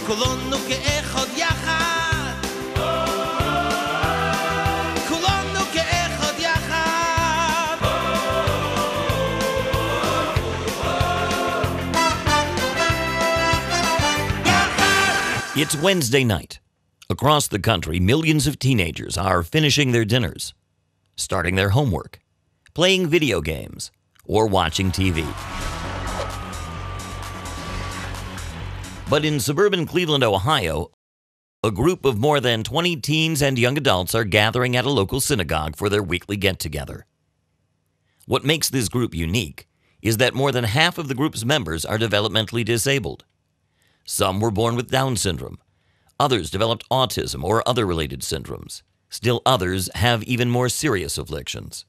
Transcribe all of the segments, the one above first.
כולנו כאחד יחד כולנו כאחד יחד It's Wednesday night. Across the country, millions of teenagers are finishing their dinners, starting their homework, playing video games, or watching TV. But in suburban Cleveland, Ohio, a group of more than 20 teens and young adults are gathering at a local synagogue for their weekly get-together. What makes this group unique is that more than half of the group's members are developmentally disabled. Some were born with Down syndrome. Others developed autism or other related syndromes. Still others have even more serious afflictions.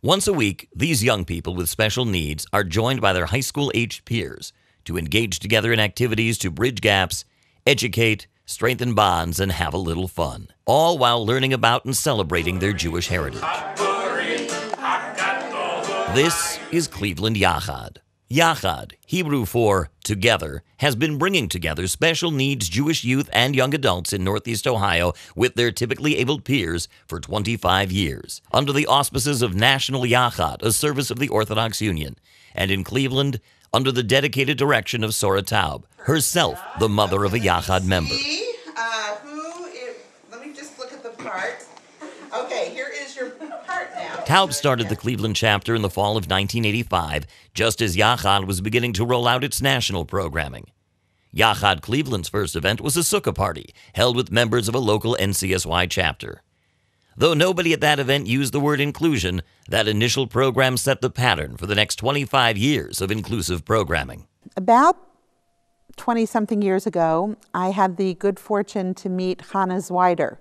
Once a week, these young people with special needs are joined by their high school-aged peers to engage together in activities to bridge gaps, educate, strengthen bonds, and have a little fun, all while learning about and celebrating their Jewish heritage. This is Cleveland Yachad. Yachad, Hebrew for together, has been bringing together special needs Jewish youth and young adults in Northeast Ohio with their typically abled peers for 25 years, under the auspices of National Yachad, a service of the Orthodox Union, and in Cleveland, under the dedicated direction of Sora Taub, herself the mother of a Yachad member. Let me just look at the part. Okay, here is your part now. Taub started the Cleveland chapter in the fall of 1985, just as Yachad was beginning to roll out its national programming. Yachad Cleveland's first event was a sukkah party, held with members of a local NCSY chapter. Though nobody at that event used the word inclusion, that initial program set the pattern for the next 25 years of inclusive programming. About 20-something years ago, I had the good fortune to meet Hannah Zwider,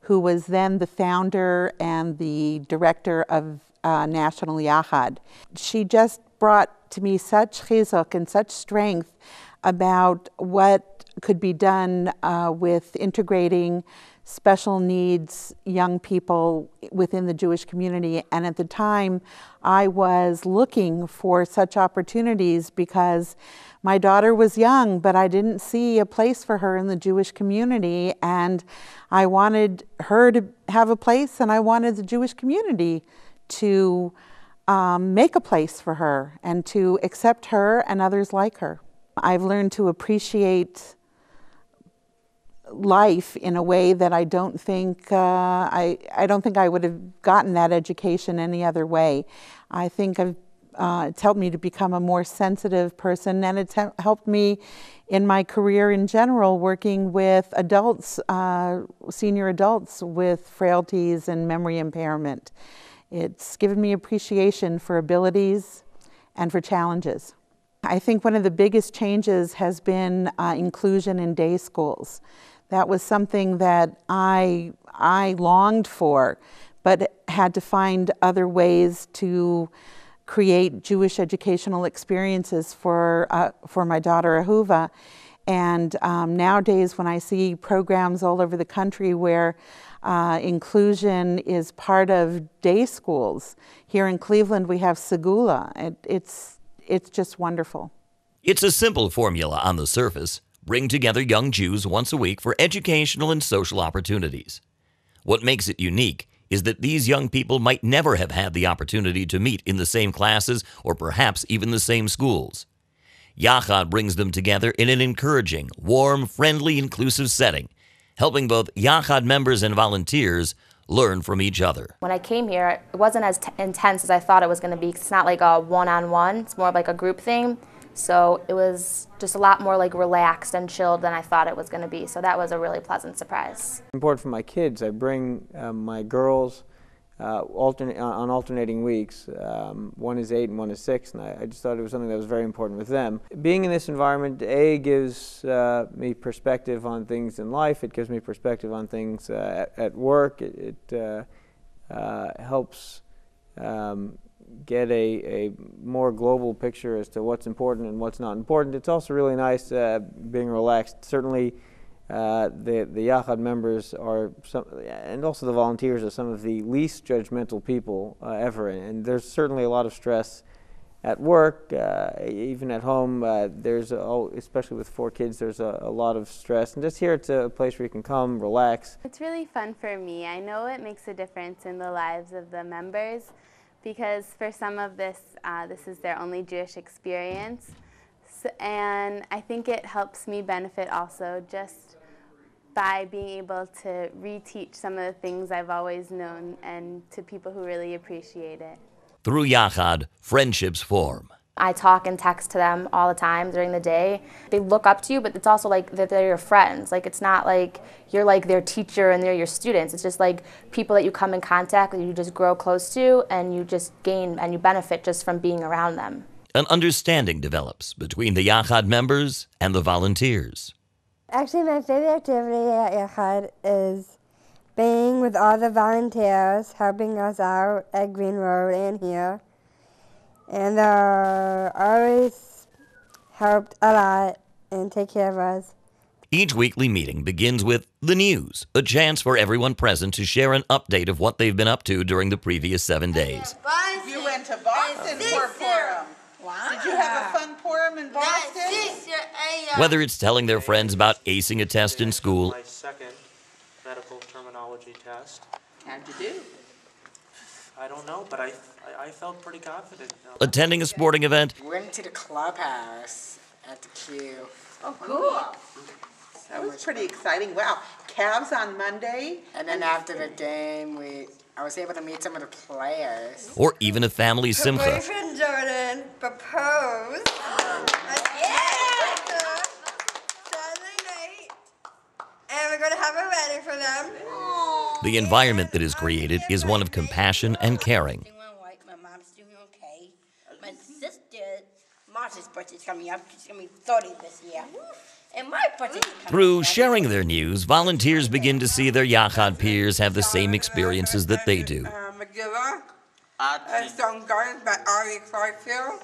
who was then the founder and the director of National Yachad. She just brought to me such chizuk and such strength about what could be done with integrating special needs young people within the Jewish community. And at the time, I was looking for such opportunities because my daughter was young, but I didn't see a place for her in the Jewish community. And I wanted her to have a place, and I wanted the Jewish community to make a place for her and to accept her and others like her. I've learned to appreciate life in a way that I don't think I don't think I would have gotten that education any other way. I think it's helped me to become a more sensitive person, and it's helped me in my career in general, working with adults, senior adults with frailties and memory impairment. It's given me appreciation for abilities and for challenges. I think one of the biggest changes has been inclusion in day schools. That was something that I longed for, but had to find other ways to create Jewish educational experiences for my daughter Ahuva. And nowadays, when I see programs all over the country where inclusion is part of day schools, here in Cleveland we have Segula. It's just wonderful. It's a simple formula on the surface. Bring together young Jews once a week for educational and social opportunities. What makes it unique is that these young people might never have had the opportunity to meet in the same classes or perhaps even the same schools. Yachad brings them together in an encouraging, warm, friendly, inclusive setting, helping both Yachad members and volunteers learn from each other. When I came here, it wasn't as intense as I thought it was going to be. It's not like a one-on-one, it's more like a group thing. So it was just a lot more like relaxed and chilled than I thought it was going to be. So that was a really pleasant surprise. Important for my kids. I bring my girls on alternating weeks. One is 8 and one is 6, and I just thought it was something that was very important with them. Being in this environment, gives me perspective on things in life. It gives me perspective on things at work. It helps get a more global picture as to what's important and what's not important. It's also really nice being relaxed. Certainly the Yachad members are and also the volunteers are some of the least judgmental people ever, and there's certainly a lot of stress at work, even at home, especially with 4 kids, there's a lot of stress. And just here, it's a place where you can come, relax. It's really fun for me. I know it makes a difference in the lives of the members because for some of this, this is their only Jewish experience. And I think it helps me benefit also just by being able to reteach some of the things I've always known and to people who really appreciate it. Through Yachad, friendships form. I talk and text to them all the time during the day. They look up to you, but it's also like that they're your friends. Like it's not like you're like their teacher and they're your students. It's just like people that you come in contact with, you just grow close to, and you just gain and you benefit just from being around them. An understanding develops between the Yachad members and the volunteers. Actually, my favorite activity at Yachad is being with all the volunteers, helping us out at Green Road and here. And always helped a lot and take care of us. Each weekly meeting begins with the news, a chance for everyone present to share an update of what they've been up to during the previous 7 days. You went to Boston for Purim. Wow. Did you have a fun Purim in Boston? Whether it's telling their friends about acing a test in school, My second medical terminology test. How'd you do? I don't know, but I felt pretty confident. attending a sporting event, We went to the clubhouse at the Q. Oh, cool. That was pretty exciting. Wow. Cavs on Monday. And then after the game, I was able to meet some of the players. or even a family simcha. Boyfriend Jordan proposed. Saturday night, and we're gonna have a wedding for them. The environment that is created is one of compassion and caring. My mom's doing okay. My sister, Martha's birthday's coming up. She's gonna be 30 this year. And my birthday's coming Through up. sharing their news, volunteers begin to see their Yachad peers have the same experiences that they do. Some Gardens by Ari Clarkfield.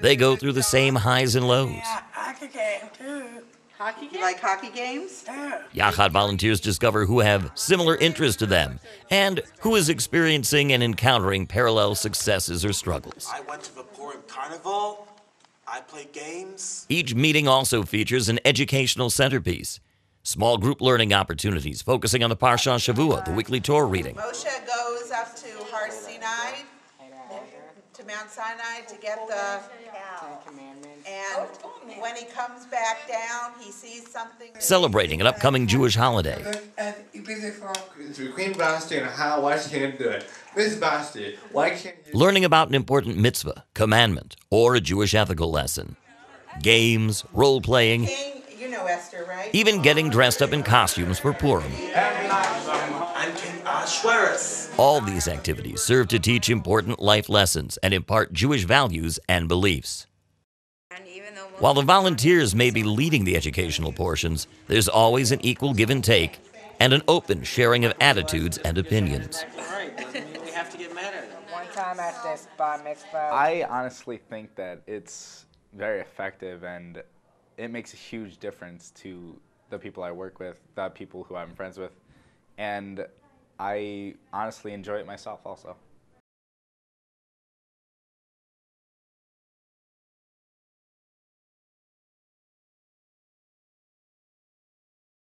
They go through the same highs and lows. Hockey game, too. Hockey games? Like hockey games? Yachad volunteers discover who have similar interests to them and who is experiencing and encountering parallel successes or struggles. I went to the Purim Carnival. I played games. Each meeting also features an educational centerpiece. Small group learning opportunities focusing on the Parsha Shavua, the weekly Torah reading. Moshe goes up to Har Sinai, to Mount Sinai to get the and when he comes back down, he sees something. Celebrating an upcoming Jewish holiday. Learning about an important mitzvah, commandment, or a Jewish ethical lesson. Games, role-playing, King, you know Esther, right? even getting dressed up in costumes for Purim. I'm King Ahasuerus. All these activities serve to teach important life lessons and impart Jewish values and beliefs. While the volunteers may be leading the educational portions, there's always an equal give and take and an open sharing of attitudes and opinions. All right, doesn't mean we have to get mad at it. One time at this bar mitzvah. I honestly think that it's very effective and it makes a huge difference to the people I work with, the people who I'm friends with, and I honestly enjoy it myself also.